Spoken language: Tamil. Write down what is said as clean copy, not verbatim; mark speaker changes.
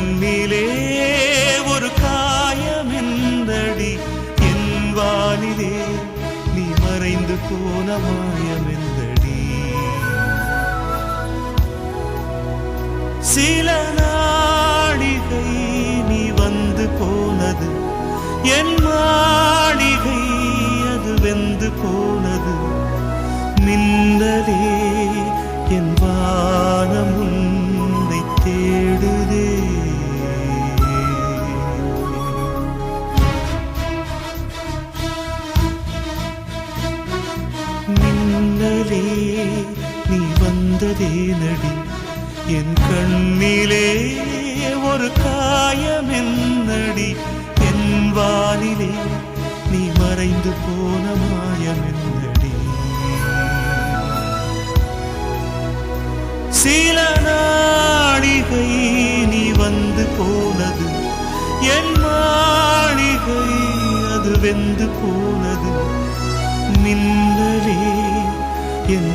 Speaker 1: கண்ணிலே ஒரு காயமெந்தடி என் வானிலே நீ மறைந்து போன மாயமெந்தடி சில நாடிகை நீ வந்து போனது என் மாளிகை அது வெந்து போனது மின்னலே என் வானம் உன்னை தேடுதே மின்னலே நீ வந்ததே நடி என் கண்ணிலே ஒரு காயமென்னடி என் வானிலே நீ மறைந்து போன மாயமென்னடி சில நாடிகை நீ வந்து போனது என் மாளிகை அது வெந்து போனது மின்னலே என்